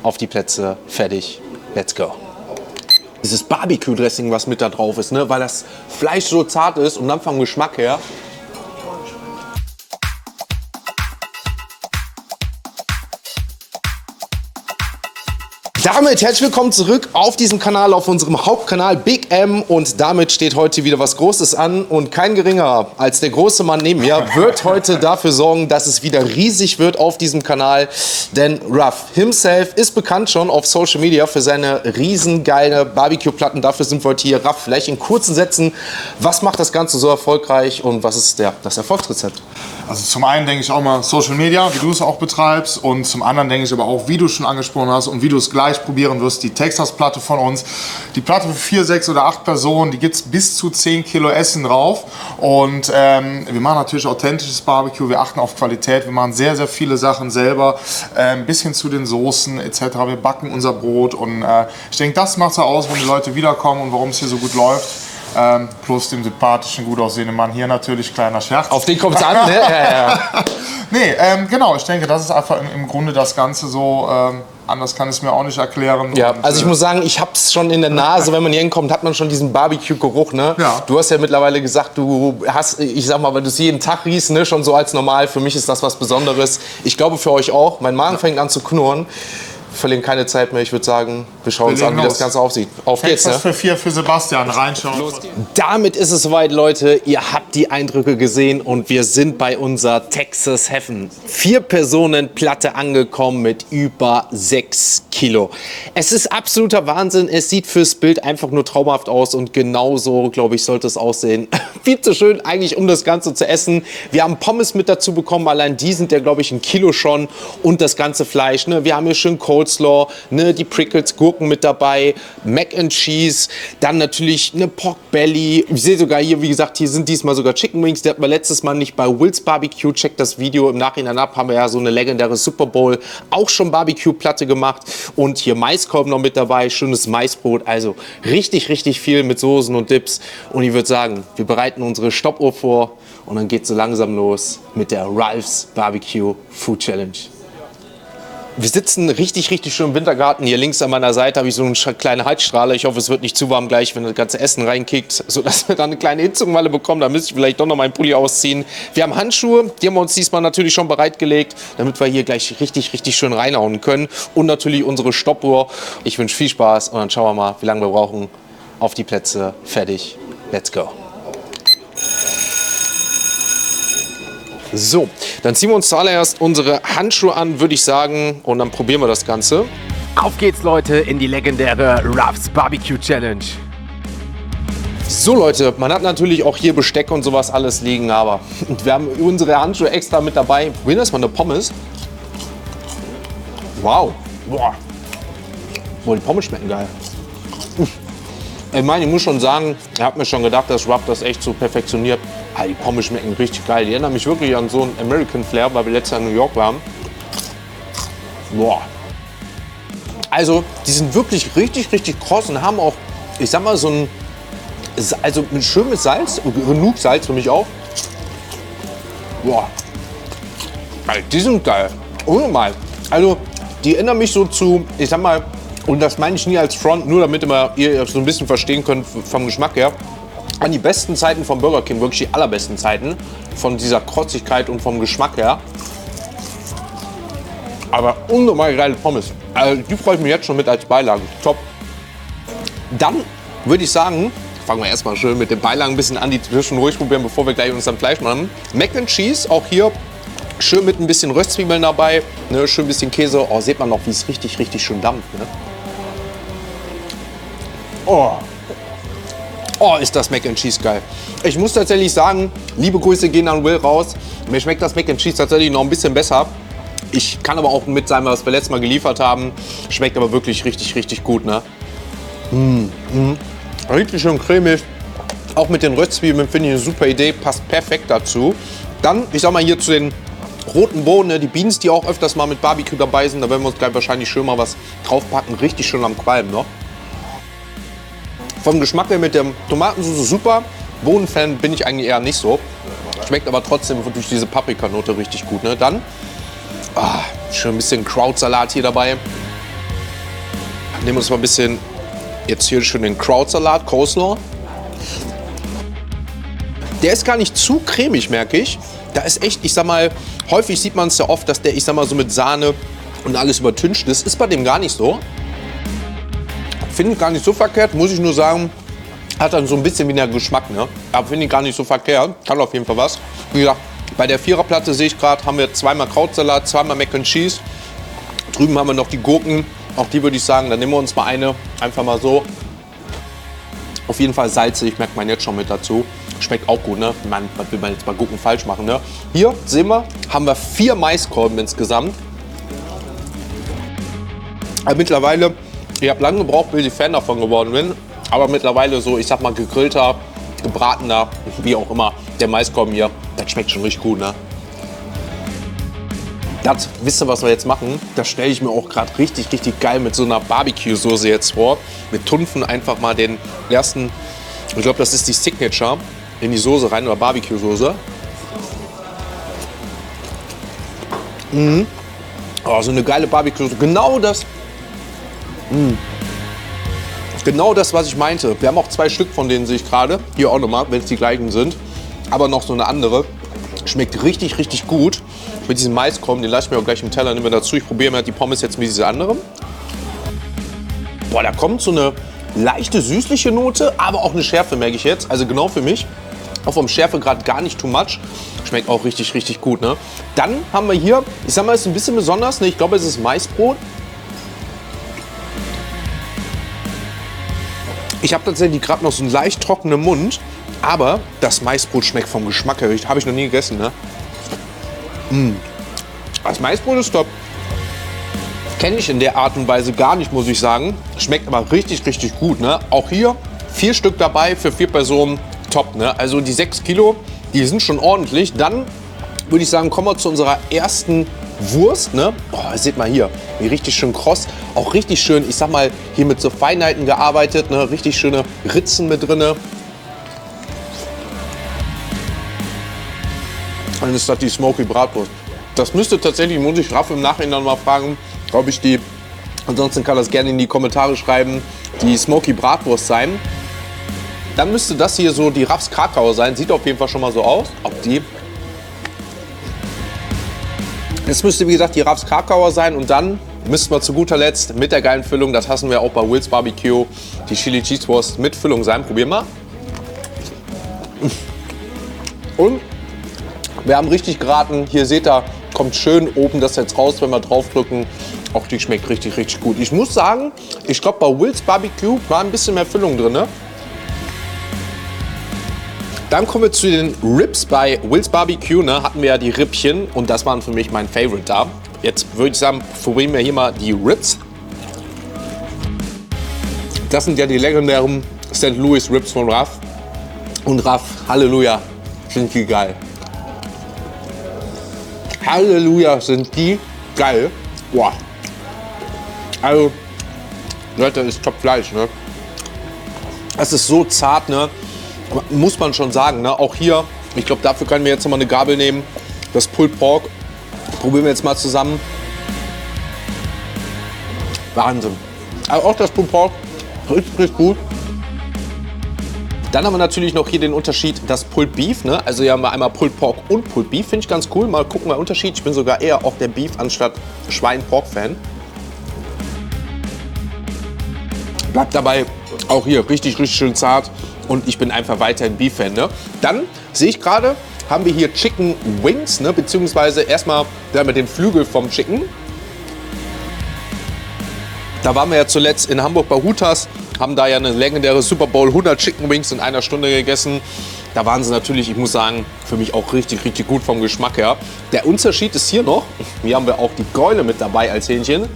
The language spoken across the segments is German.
Auf die Plätze, fertig, let's go. Dieses Barbecue-Dressing, was mit da drauf ist, ne? Weil das Fleisch so zart ist und dann vom Geschmack her. Damit herzlich willkommen zurück auf diesem Kanal, auf unserem Hauptkanal Big M. Und damit steht heute wieder was Großes an. Und kein geringer als der große Mann neben mir wird heute dafür sorgen, dass es wieder riesig wird auf diesem Kanal. Denn Ruff himself ist bekannt schon auf Social Media für seine riesengeile Barbecue-Platten. Dafür sind wir heute hier. Ruff, vielleicht in kurzen Sätzen, was macht das Ganze so erfolgreich und was ist das Erfolgsrezept? Also zum einen denke ich auch mal Social Media, wie du es auch betreibst, und zum anderen denke ich aber auch, wie du es schon angesprochen hast und wie du es gleich probieren wirst, die Texas-Platte von uns. Die Platte für 4, 6 oder 8 Personen, die gibt es bis zu 10 Kilo Essen drauf, und wir machen natürlich authentisches Barbecue, wir achten auf Qualität, wir machen sehr, sehr viele Sachen selber, bis hin zu den Soßen etc. Wir backen unser Brot, und ich denke, das macht es aus, wenn die Leute wiederkommen und warum es hier so gut läuft. Plus dem sympathischen, gut aussehenden Mann hier natürlich, kleiner Scherz. Auf den kommt es an, ne? Ja. Nee, genau, ich denke, das ist einfach im Grunde das Ganze so, anders kann ich es mir auch nicht erklären. Ja, und, also ich muss sagen, ich hab's schon in der Nase, wenn man hier hinkommt, hat man schon diesen Barbecue-Geruch, ne? Ja. Du hast ja mittlerweile gesagt, du hast, ich sag mal, weil du es jeden Tag riechst, ne, schon so als normal. Für mich ist das was Besonderes. Ich glaube für euch auch. Mein Magen fängt an zu knurren. Wir verlieren keine Zeit mehr. Ich würde sagen, wir schauen uns an, wie das Ganze aussieht. Auf geht's, ne? Das für 4 für Sebastian, reinschauen. Damit ist es soweit, Leute. Ihr habt die Eindrücke gesehen und wir sind bei unserer Texas Heaven 4-Personen-Platte angekommen mit über 6 Kilo. Es ist absoluter Wahnsinn. Es sieht fürs Bild einfach nur traumhaft aus und genauso, glaube ich, sollte es aussehen. Viel zu schön eigentlich, um das Ganze zu essen. Wir haben Pommes mit dazu bekommen. Allein die sind ja, glaube ich, 1 Kilo schon, und das ganze Fleisch. Ne? Wir haben hier schön Coleslaw, ne, die Prickles, Gurken mit dabei, Mac and Cheese, dann natürlich eine Pork Belly. Ich sehe sogar hier, wie gesagt, hier sind diesmal sogar Chicken Wings. Die hatten wir letztes Mal nicht bei Will's Barbecue. Checkt das Video im Nachhinein ab. Haben wir ja so eine legendäre Super Bowl auch schon Barbecue-Platte gemacht. Und hier Maiskolben noch mit dabei, schönes Maisbrot. Also richtig, richtig viel mit Soßen und Dips. Und ich würde sagen, wir bereiten unsere Stoppuhr vor und dann geht es so langsam los mit der Ralph's Barbecue Food Challenge. Wir sitzen richtig, richtig schön im Wintergarten. Hier links an meiner Seite habe ich so einen kleinen Heizstrahler. Ich hoffe, es wird nicht zu warm gleich, wenn das ganze Essen reinkickt, sodass wir dann eine kleine Hitzung mal bekommen. Da müsste ich vielleicht doch noch meinen Pulli ausziehen. Wir haben Handschuhe, die haben wir uns diesmal natürlich schon bereitgelegt, damit wir hier gleich richtig, richtig schön reinhauen können. Und natürlich unsere Stoppuhr. Ich wünsche viel Spaß und dann schauen wir mal, wie lange wir brauchen. Auf die Plätze, fertig, let's go. So, dann ziehen wir uns zuallererst unsere Handschuhe an, würde ich sagen, und dann probieren wir das Ganze. Auf geht's, Leute, in die legendäre Ruff's Barbecue Challenge. So, Leute, man hat natürlich auch hier Besteck und sowas alles liegen, aber wir haben unsere Handschuhe extra mit dabei. Probieren wir erstmal eine Pommes. Wow. Boah, die Pommes schmecken geil. Ich meine, ich muss schon sagen, ich habe mir schon gedacht, dass Ruff das echt so perfektioniert. Die Pommes schmecken richtig geil. Die erinnern mich wirklich an so einen American Flair, weil wir letztes Jahr in New York waren. Boah. Also, die sind wirklich richtig, richtig kross und haben auch, ich sag mal, so ein, also schön mit Salz, genug Salz für mich auch. Boah. Die sind geil. Unnormal. Also, die erinnern mich so zu, ich sag mal, und das meine ich nie als Front, nur damit ihr so ein bisschen verstehen könnt vom Geschmack her, an die besten Zeiten von Burger King, wirklich die allerbesten Zeiten, von dieser Krotzigkeit und vom Geschmack her. Aber unnormal geile Pommes. Also die freue ich mich jetzt schon mit als Beilage. Top. Dann würde ich sagen, fangen wir erstmal schön mit den Beilagen ein bisschen an, die zwischendurch probieren, bevor wir gleich unser Fleisch machen. Mac and Cheese, auch hier schön mit ein bisschen Röstzwiebeln dabei, ne, schön ein bisschen Käse. Oh, seht man noch, wie es richtig, richtig schön dampft. Ne? Oh, ist das Mac and Cheese geil. Ich muss tatsächlich sagen, liebe Grüße gehen an Will raus. Mir schmeckt das Mac and Cheese tatsächlich noch ein bisschen besser. Ich kann aber auch mit sein, was wir letztes Mal geliefert haben. Schmeckt aber wirklich richtig, richtig gut. Ne? Richtig schön cremig. Auch mit den Röstzwiebeln finde ich eine super Idee. Passt perfekt dazu. Dann, ich sag mal hier zu den roten Bohnen, ne, die Beans, die auch öfters mal mit Barbecue dabei sind. Da werden wir uns gleich wahrscheinlich schön mal was draufpacken. Richtig schön am Qualm, ne? Vom Geschmack her mit der Tomatensauce super. Bohnenfan bin ich eigentlich eher nicht so. Schmeckt aber trotzdem durch diese Paprikanote richtig gut. Ne? Dann schön ein bisschen Krautsalat hier dabei. Nehmen wir uns mal ein bisschen jetzt hier schon den Krautsalat, Coleslaw. Der ist gar nicht zu cremig, merke ich. Da ist echt, ich sag mal, häufig sieht man es ja oft, dass der, ich sag mal, so mit Sahne und alles übertüncht ist. Ist bei dem gar nicht so. Finde ich gar nicht so verkehrt, muss ich nur sagen. Hat dann so ein bisschen weniger Geschmack, ne? Aber finde ich gar nicht so verkehrt. Kann auf jeden Fall was. Wie gesagt, bei der Viererplatte sehe ich gerade, haben wir zweimal Krautsalat, zweimal Mac and Cheese. Drüben haben wir noch die Gurken. Auch die würde ich sagen, dann nehmen wir uns mal eine. Einfach mal so. Auf jeden Fall salzig, merkt man jetzt schon mit dazu. Schmeckt auch gut, ne? Mann, was will man jetzt bei Gurken falsch machen, ne? Hier, sehen wir, haben wir 4 Maiskolben insgesamt. Aber mittlerweile, ich habe lange gebraucht, bis ich Fan davon geworden bin. Aber mittlerweile so, ich sag mal, gegrillter, gebratener, wie auch immer, der Maiskolben hier, das schmeckt schon richtig gut, ne? Das, wisst ihr, was wir jetzt machen? Das stelle ich mir auch gerade richtig, richtig geil mit so einer Barbecue-Soße jetzt vor. Wir tunfen einfach mal den ersten, ich glaube, das ist die Signature, in die Soße rein, oder Barbecue-Soße. Oh, so eine geile Barbecue-Soße. Genau das. Genau das, was ich meinte. Wir haben auch 2 Stück von denen, sehe ich gerade. Hier auch nochmal, wenn es die gleichen sind. Aber noch so eine andere. Schmeckt richtig, richtig gut. Mit diesem Maiskolben, den lasse ich mir auch gleich im Teller nehmen wir dazu. Ich probiere mal die Pommes jetzt mit dieser anderen. Boah, da kommt so eine leichte süßliche Note, aber auch eine Schärfe, merke ich jetzt. Also genau für mich. Auch vom Schärfegrad gar nicht too much. Schmeckt auch richtig, richtig gut, ne? Dann haben wir hier, ich sag mal, ist ein bisschen besonders, ne? Ich glaube, es ist Maisbrot. Ich habe tatsächlich gerade noch so einen leicht trockenen Mund, aber das Maisbrot schmeckt vom Geschmack her. Habe ich noch nie gegessen, ne? Das Maisbrot ist top. Kenne ich in der Art und Weise gar nicht, muss ich sagen. Schmeckt aber richtig, richtig gut, ne? Auch hier 4 Stück dabei für 4 Personen. Top, ne? Also die 6 Kilo, die sind schon ordentlich. Dann würde ich sagen, kommen wir zu unserer ersten Wurst, ne? Boah, seht mal hier, wie richtig schön kross. Auch richtig schön, ich sag mal, hier mit so Feinheiten gearbeitet, ne? Richtig schöne Ritzen mit drinne. Dann ist das die Smoky Bratwurst. Das müsste tatsächlich, muss ich Raff im Nachhinein mal fragen, ob ich die, ansonsten kann das gerne in die Kommentare schreiben, die Smoky Bratwurst sein. Dann müsste das hier so die Raffs Krakauer sein. Sieht auf jeden Fall schon mal so aus. Ob die. Das müsste, wie gesagt, die Raffs Krakauer sein. Und dann müssten wir zu guter Letzt mit der geilen Füllung, das hassen wir auch bei Will's Barbecue, die Chili Cheese Wurst mit Füllung sein. Probieren wir. Und wir haben richtig geraten. Hier seht ihr, kommt schön oben das jetzt raus, wenn wir draufdrücken. Auch die schmeckt richtig, richtig gut. Ich muss sagen, ich glaube, bei Will's Barbecue war ein bisschen mehr Füllung drin, ne? Dann kommen wir zu den Ribs bei Will's Barbecue. Ne? Hatten wir ja die Rippchen und das waren für mich mein Favorite da. Jetzt würde ich sagen, probieren wir hier mal die Ribs. Das sind ja die legendären St. Louis Ribs von Raff. Und Raff, Halleluja, sind die geil. Halleluja, sind die geil. Boah. Also, Leute, das ist Top-Fleisch, ne? Das ist so zart, ne? Muss man schon sagen, ne? Auch hier, ich glaube, dafür können wir jetzt noch mal eine Gabel nehmen. Das Pulled Pork probieren wir jetzt mal zusammen. Wahnsinn. Aber auch das Pulled Pork, richtig, richtig gut. Dann haben wir natürlich noch hier den Unterschied, das Pulled Beef. Ne? Also hier haben wir einmal Pulled Pork und Pulled Beef. Finde ich ganz cool. Mal gucken, mal Unterschied. Ich bin sogar eher auch der Beef anstatt Schwein-Pork-Fan. Bleibt dabei auch hier richtig, richtig schön zart. Und ich bin einfach weiterhin Beef-Fan. Ne? Dann sehe ich gerade, haben wir hier Chicken Wings. Ne? Beziehungsweise erstmal haben wir den Flügel vom Chicken. Da waren wir ja zuletzt in Hamburg bei Hutas, haben da ja eine legendäre Super Bowl 100 Chicken Wings in einer Stunde gegessen. Da waren sie natürlich, ich muss sagen, für mich auch richtig, richtig gut vom Geschmack her. Der Unterschied ist hier noch, hier haben wir auch die Keule mit dabei als Hähnchen.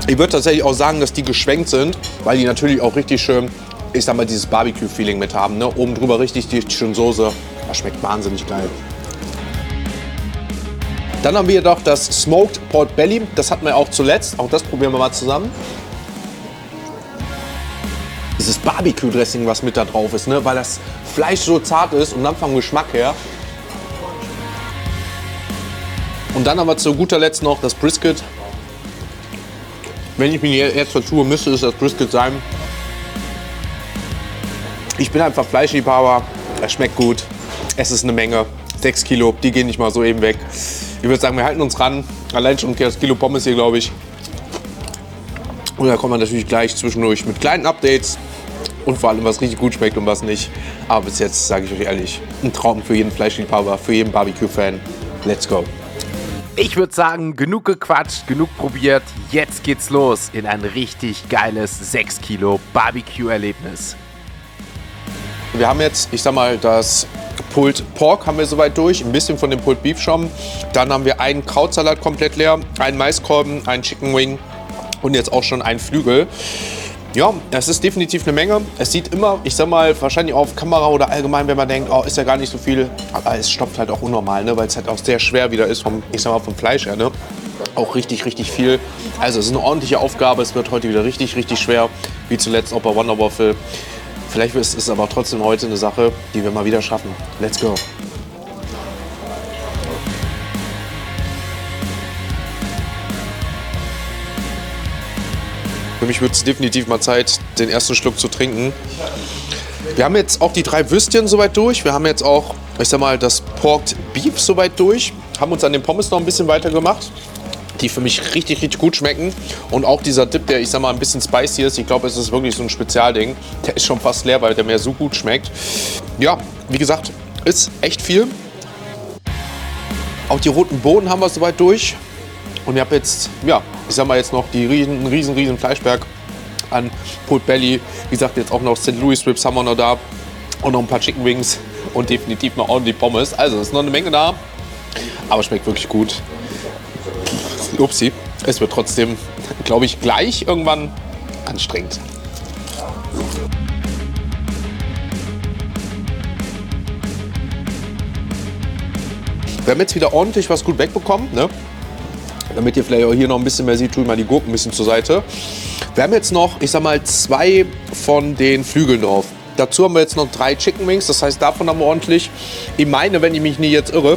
Ich würde tatsächlich auch sagen, dass die geschwenkt sind, weil die natürlich auch richtig schön, ich sag mal, dieses Barbecue-Feeling mit haben. Ne? Oben drüber richtig die schöne Soße, das schmeckt wahnsinnig geil. Dann haben wir doch das Smoked Pork Belly, das hatten wir auch zuletzt, auch das probieren wir mal zusammen. Dieses Barbecue-Dressing, was mit da drauf ist, ne? Weil das Fleisch so zart ist und dann vom Geschmack her. Und dann haben wir zu guter Letzt noch das Brisket. Wenn ich mich jetzt dazu müsste, ist das Brisket sein. Ich bin einfach Fleischliebhaber. Es schmeckt gut. Es ist eine Menge. 6 Kilo, die gehen nicht mal so eben weg. Ich würde sagen, wir halten uns ran. Allein schon das Kilo Pommes hier, glaube ich. Und da kommt man natürlich gleich zwischendurch mit kleinen Updates. Und vor allem, was richtig gut schmeckt und was nicht. Aber bis jetzt, sage ich euch ehrlich, ein Traum für jeden Fleischliebhaber, für jeden Barbecue-Fan. Let's go. Ich würde sagen, genug gequatscht, genug probiert. Jetzt geht's los in ein richtig geiles 6 Kilo Barbecue-Erlebnis. Wir haben jetzt, ich sag mal, das Pulled Pork haben wir soweit durch, ein bisschen von dem Pulled Beef schon. Dann haben wir einen Krautsalat komplett leer, einen Maiskolben, einen Chicken Wing und jetzt auch schon einen Flügel. Ja, das ist definitiv eine Menge. Es sieht immer, ich sag mal, wahrscheinlich auf Kamera oder allgemein, wenn man denkt, oh, ist ja gar nicht so viel. Aber es stopft halt auch unnormal, ne? Weil es halt auch sehr schwer wieder ist, ich sag mal, vom Fleisch her. Ne? Auch richtig, richtig viel. Also es ist eine ordentliche Aufgabe. Es wird heute wieder richtig, richtig schwer. Wie zuletzt auch bei Wonder Waffle. Vielleicht ist es aber trotzdem heute eine Sache, die wir mal wieder schaffen. Let's go. Für mich wird es definitiv mal Zeit, den ersten Schluck zu trinken. Wir haben jetzt auch die 3 Würstchen soweit durch. Wir haben jetzt auch, ich sag mal, das Porked Beef soweit durch. Haben uns an den Pommes noch ein bisschen weiter gemacht, die für mich richtig, richtig gut schmecken. Und auch dieser Dip, der, ich sag mal, ein bisschen spicy ist. Ich glaube, es ist wirklich so ein Spezialding. Der ist schon fast leer, weil der mir so gut schmeckt. Ja, wie gesagt, ist echt viel. Auch die roten Bohnen haben wir soweit durch. Und ich habe jetzt, ja, ich sag mal jetzt noch die riesen Fleischberg an Pulled Belly. Wie gesagt, jetzt auch noch St. Louis Ribs haben wir noch da. Und noch ein paar Chicken Wings und definitiv noch ordentlich Pommes. Also es ist noch eine Menge da, aber schmeckt wirklich gut. Upsi, es wird trotzdem, glaube ich, gleich irgendwann anstrengend. Wir haben jetzt wieder ordentlich was gut wegbekommen, ne? Damit ihr vielleicht auch hier noch ein bisschen mehr seht, tue ich mal die Gurken ein bisschen zur Seite. Wir haben jetzt noch, ich sag mal, 2 von den Flügeln drauf. Dazu haben wir jetzt noch 3 Chicken Wings, das heißt, davon haben wir ordentlich. Ich meine, wenn ich mich nicht jetzt irre,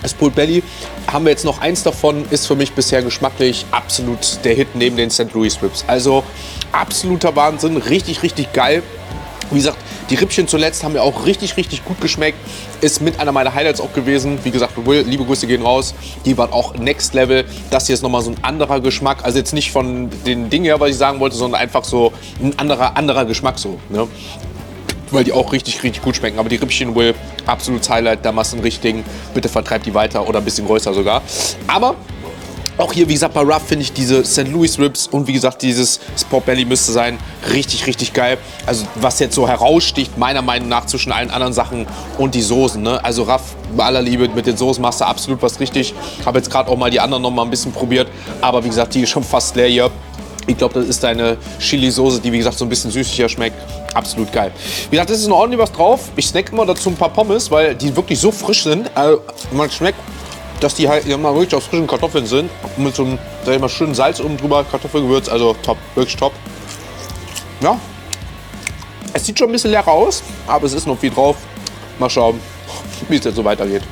das Pulled Belly haben wir jetzt noch 1 davon, ist für mich bisher geschmacklich absolut der Hit neben den St. Louis Ribs. Also absoluter Wahnsinn, richtig, richtig geil. Wie gesagt, die Rippchen zuletzt haben mir auch richtig, richtig gut geschmeckt. Ist mit einer meiner Highlights auch gewesen. Wie gesagt, Will, liebe Grüße gehen raus. Die waren auch Next Level. Das hier ist nochmal so ein anderer Geschmack. Also jetzt nicht von den Dingen her, was ich sagen wollte, sondern einfach so ein anderer Geschmack so. Ne? Weil die auch richtig, richtig gut schmecken. Aber die Rippchen, Will, absolutes Highlight. Da machst du einen richtigen. Bitte vertreib die weiter oder ein bisschen größer sogar. Aber auch hier, wie gesagt, bei Ruff finde ich diese St. Louis Ribs und wie gesagt, dieses Pork Belly müsste sein. Richtig, richtig geil. Also was jetzt so heraussticht, meiner Meinung nach, zwischen allen anderen Sachen und die Soßen. Ne? Also Ruff, bei aller Liebe, mit den Soßen machst du absolut was richtig. Habe jetzt gerade auch mal die anderen noch mal ein bisschen probiert. Aber wie gesagt, die ist schon fast leer hier. Ich glaube, das ist eine Chili-Soße, die wie gesagt so ein bisschen süßlicher schmeckt. Absolut geil. Wie gesagt, es ist noch ordentlich was drauf. Ich snack immer dazu ein paar Pommes, weil die wirklich so frisch sind. Also, man schmeckt, dass die halt mal wirklich aus frischen Kartoffeln sind. Mit so einem, sag ich mal, schönen Salz oben drüber, Kartoffelgewürz, also top, wirklich top. Ja, es sieht schon ein bisschen leer aus, aber es ist noch viel drauf. Mal schauen, wie es jetzt so weitergeht.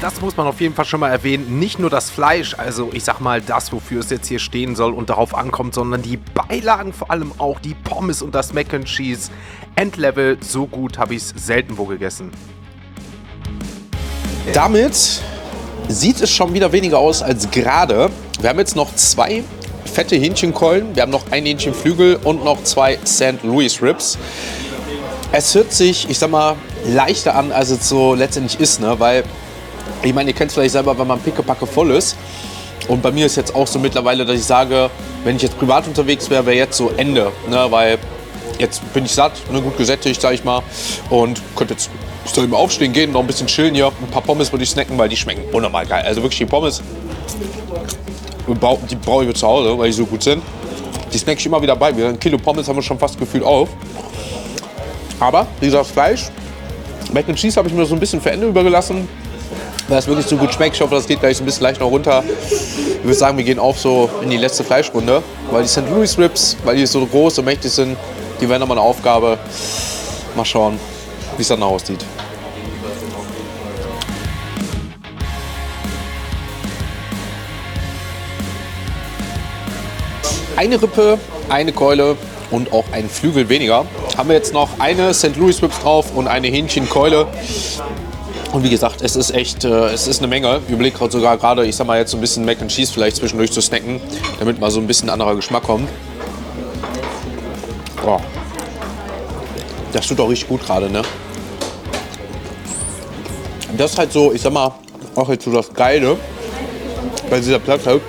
Das muss man auf jeden Fall schon mal erwähnen. Nicht nur das Fleisch, also ich sag mal das, wofür es jetzt hier stehen soll und darauf ankommt, sondern die Beilagen, vor allem auch die Pommes und das Mac and Cheese. Endlevel, so gut habe ich es selten wo gegessen. Damit sieht es schon wieder weniger aus als gerade. Wir haben jetzt noch 2 fette Hähnchenkeulen, wir haben noch ein Hähnchenflügel und noch 2 St. Louis Ribs. Es hört sich, ich sag mal, leichter an, als es so letztendlich ist, ne? Weil, ich meine, ihr kennt es vielleicht selber, wenn man pickepacke voll ist. Und bei mir ist jetzt auch so mittlerweile, dass ich sage, wenn ich jetzt privat unterwegs wäre, wäre jetzt so Ende, ne? Weil jetzt bin ich satt, ne? Gut gesättigt, sag ich mal, und könnte jetzt soll ich mal aufstehen gehen, noch ein bisschen chillen hier. Ein paar Pommes würde ich snacken, weil die schmecken unnormal geil. Also wirklich die Pommes, die brauche ich mir zu Hause, weil die so gut sind. Die snack ich immer wieder bei. Ein Kilo Pommes haben wir schon fast gefühlt auf. Aber dieser Fleisch, Mac and Cheese habe ich mir so ein bisschen für Ende übergelassen, weil es wirklich so gut schmeckt. Ich hoffe, das geht gleich so ein bisschen leicht noch runter. Ich würde sagen, wir gehen auf so in die letzte Fleischrunde, weil die St. Louis Ribs, weil die so groß und mächtig sind, die werden nochmal eine Aufgabe. Mal schauen, wie es dann aussieht. eine Rippe, eine Keule und auch einen Flügel weniger. Haben wir jetzt noch eine St. Louis Ribs drauf und eine Hähnchenkeule. Und wie gesagt, es ist echt, es ist eine Menge. Ich überlege sogar gerade, ich sag mal jetzt so ein bisschen Mac and Cheese vielleicht zwischendurch zu snacken, damit mal so ein bisschen anderer Geschmack kommt. Boah. Das tut auch richtig gut gerade, ne? Das ist halt so, ich sag mal, auch jetzt so das Geile bei dieser Platte,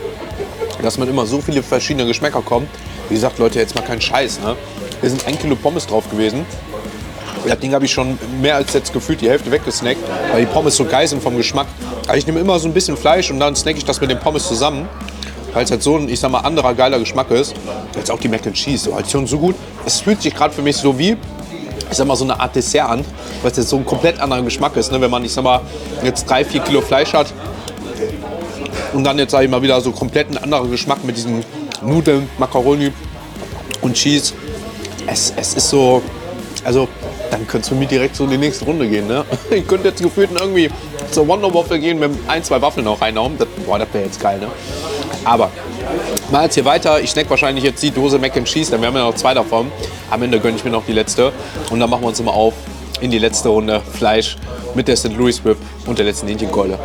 dass man immer so viele verschiedene Geschmäcker kommt. Wie gesagt, Leute, jetzt mal kein Scheiß, ne? Hier sind 1 Kilo Pommes drauf gewesen. Das Ding habe ich schon mehr als jetzt gefühlt die Hälfte weggesnackt, weil die Pommes so geil sind vom Geschmack. Also ich nehme immer so ein bisschen Fleisch und dann snacke ich das mit den Pommes zusammen, weil es halt so ein, ich sag mal, anderer geiler Geschmack ist. Jetzt auch die Mac and Cheese, halt schon so gut. Es fühlt sich gerade für mich so wie, ich sag mal, so eine Art Dessert an, weil es jetzt so ein komplett anderer Geschmack ist. Ne? Wenn man, ich sag mal, jetzt 3-4 Kilo Fleisch hat und dann jetzt, sag ich mal, wieder so komplett ein anderer Geschmack mit diesen Nudeln, Macaroni und Cheese. Es ist so, also dann könnte es für mich direkt so in die nächste Runde gehen. Ne? Ich könnte jetzt gefühlt irgendwie zur Wonder Waffle gehen, mit 1-2 Waffeln auch reinhauen. Das wäre jetzt geil. Ne? Aber mal jetzt hier weiter. Ich snack wahrscheinlich jetzt die Dose Mac and Cheese, denn wir haben ja noch 2 davon. Am Ende gönne ich mir noch die letzte. Und dann machen wir uns immer auf in die letzte Runde Fleisch mit der St. Louis Rib und der letzten Hähnchenkeule.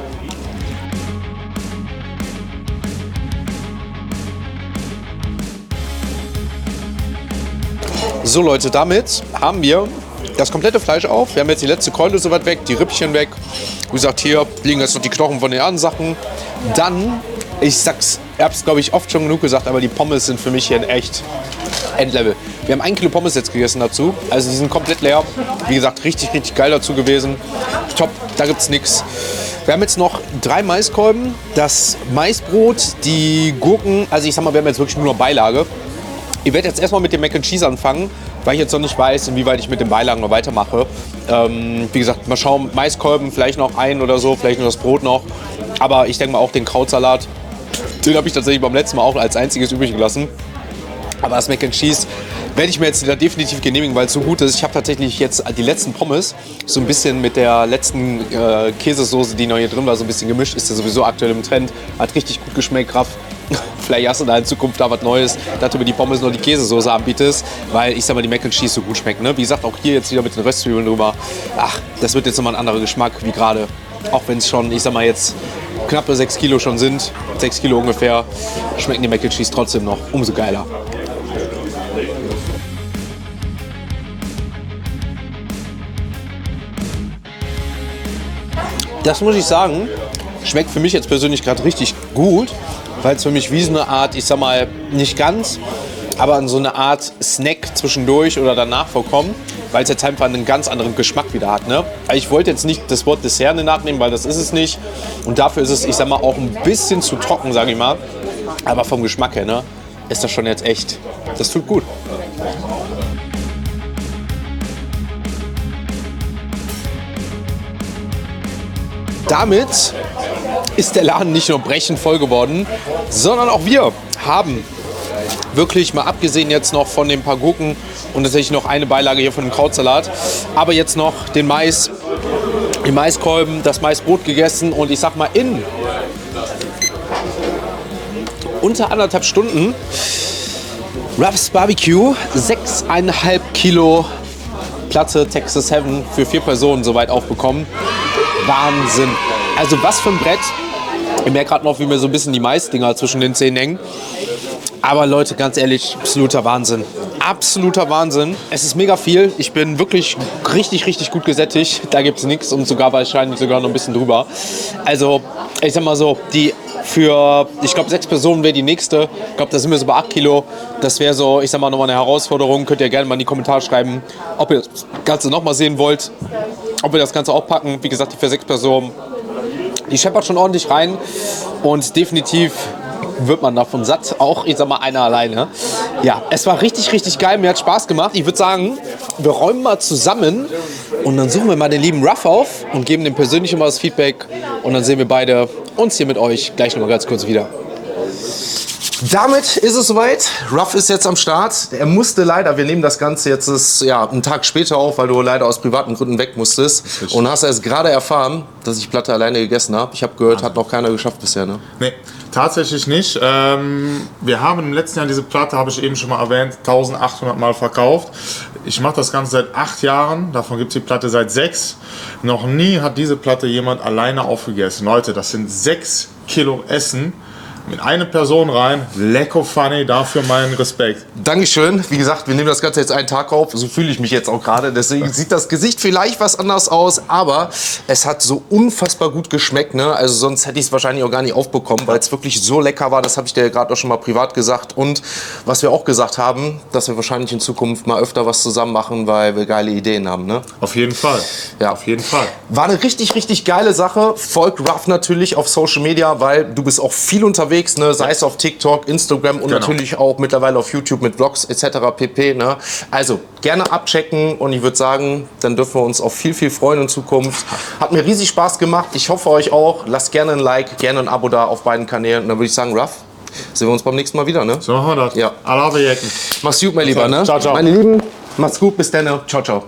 So Leute, damit haben wir das komplette Fleisch auf. Wir haben jetzt die letzte Keule soweit weg, die Rippchen weg. Wie gesagt, hier liegen jetzt noch die Knochen von den anderen Sachen. Dann, ich habe es glaube ich oft schon genug gesagt, aber die Pommes sind für mich hier ein echt Endlevel. Wir haben 1 Kilo Pommes jetzt gegessen dazu. Also die sind komplett leer. Wie gesagt, richtig, richtig geil dazu gewesen. Top, da gibt's nichts. Wir haben jetzt noch 3 Maiskolben, das Maisbrot, die Gurken. Also ich sag mal, wir haben jetzt wirklich nur Beilage. Ich werde jetzt erstmal mit dem Mac and Cheese anfangen, weil ich jetzt noch nicht weiß, inwieweit ich mit den Beilagen noch weitermache. Wie gesagt, mal schauen, Maiskolben, vielleicht noch einen oder so, vielleicht nur das Brot noch. Aber ich denke mal auch den Krautsalat, den habe ich tatsächlich beim letzten Mal auch als einziges übrig gelassen. Aber das Mac and Cheese werde ich mir jetzt wieder definitiv genehmigen, weil es so gut ist. Ich habe tatsächlich jetzt die letzten Pommes so ein bisschen mit der letzten Käsesoße, die noch hier drin war, so ein bisschen gemischt. Ist ja sowieso aktuell im Trend. Hat richtig gut geschmeckt, Kraft. Vielleicht hast du da in Zukunft da was Neues, dass du mir die Pommes noch die Käsesoße anbietest, weil ich sag mal, die Mac and Cheese so gut schmeckt. Ne? Wie gesagt, auch hier jetzt wieder mit den Röstzwiebeln drüber. Ach, das wird jetzt nochmal ein anderer Geschmack wie gerade. Auch wenn es schon, ich sag mal, jetzt knappe 6 Kilo schon sind, 6 Kilo ungefähr, schmecken die Mac and Cheese trotzdem noch umso geiler. Das muss ich sagen, schmeckt für mich jetzt persönlich gerade richtig gut, weil es für mich wie so eine Art, ich sag mal, nicht ganz, aber so eine Art Snack zwischendurch oder danach vorkommt, weil es jetzt einfach einen ganz anderen Geschmack wieder hat. Ne? Also ich wollte jetzt nicht das Wort Dessert nachnehmen, weil das ist es nicht. Und dafür ist es, ich sag mal, auch ein bisschen zu trocken, sage ich mal. Aber vom Geschmack her, ne, ist das schon jetzt echt, das tut gut. Damit ist der Laden nicht nur brechend voll geworden, sondern auch wir haben wirklich mal abgesehen jetzt noch von den paar Gurken und tatsächlich noch eine Beilage hier von dem Krautsalat, aber jetzt noch den Mais, die Maiskolben, das Maisbrot gegessen und ich sag mal in unter 1,5 Stunden Ruff's Barbecue, 6,5 Kilo Platte Texas Heaven für 4 Personen soweit aufbekommen. Wahnsinn. Also was für ein Brett. Ich merke gerade noch, wie mir so ein bisschen die Maisdinger zwischen den Zähnen hängen. Aber Leute, ganz ehrlich, absoluter Wahnsinn. Absoluter Wahnsinn. Es ist mega viel. Ich bin wirklich richtig, richtig gut gesättigt. Da gibt es nichts und sogar wahrscheinlich sogar noch ein bisschen drüber. Also, ich sag mal so, die für, ich glaube, 6 Personen wäre die nächste. Ich glaube, da sind wir so bei 8 Kilo. Das wäre so, ich sag mal, nochmal eine Herausforderung. Könnt ihr gerne mal in die Kommentare schreiben, ob ihr das Ganze nochmal sehen wollt. Ob wir das Ganze auch packen. Wie gesagt, für 6 Personen. Die scheppert schon ordentlich rein. Und definitiv wird man davon satt. Auch, ich sag mal, einer alleine. Ja, es war richtig, richtig geil. Mir hat Spaß gemacht. Ich würde sagen, wir räumen mal zusammen. Und dann suchen wir mal den lieben Ruff auf und geben dem persönlich mal das Feedback. Und dann sehen wir beide uns hier mit euch gleich noch mal ganz kurz wieder. Damit ist es soweit. Ruff ist jetzt am Start. Er musste leider, wir nehmen das Ganze jetzt einen Tag später auf, weil du leider aus privaten Gründen weg musstest. Und hast erst gerade erfahren, dass ich Platte alleine gegessen habe. Ich habe gehört, hat noch keiner geschafft bisher, ne? Nee, Tatsächlich nicht. Wir haben im letzten Jahr diese Platte, habe ich eben schon mal erwähnt, 1800 Mal verkauft. Ich mache das Ganze seit 8 Jahren, davon gibt es die Platte seit 6. Noch nie hat diese Platte jemand alleine aufgegessen. Leute, das sind 6 Kilo Essen mit einer Person rein. Lecko funny, dafür meinen Respekt. Dankeschön. Wie gesagt, wir nehmen das Ganze jetzt einen Tag auf. So fühle ich mich jetzt auch gerade. Deswegen sieht das Gesicht vielleicht was anders aus. Aber es hat so unfassbar gut geschmeckt. Ne? Also sonst hätte ich es wahrscheinlich auch gar nicht aufbekommen, weil es wirklich so lecker war. Das habe ich dir gerade auch schon mal privat gesagt. Und was wir auch gesagt haben, dass wir wahrscheinlich in Zukunft mal öfter was zusammen machen, weil wir geile Ideen haben. Ne? Auf jeden Fall. Ja. Auf jeden Fall. War eine richtig, richtig geile Sache. Folgt Ruff natürlich auf Social Media, weil du bist auch viel unterwegs. Ne? Sei es auf TikTok, Instagram und natürlich auch mittlerweile auf YouTube mit Vlogs etc. pp. Ne? Also gerne abchecken und ich würde sagen, dann dürfen wir uns auf viel, viel freuen in Zukunft. Hat mir riesig Spaß gemacht. Ich hoffe euch auch. Lasst gerne ein Like, gerne ein Abo da auf beiden Kanälen. Und dann würde ich sagen, Ruff, sehen wir uns beim nächsten Mal wieder. Ne? So machen wir das. Ja. Alle Jecken. Mach's gut, mein Lieber. Ne? Ciao, ciao. Meine Lieben, macht's gut. Bis dann. Ciao, ciao.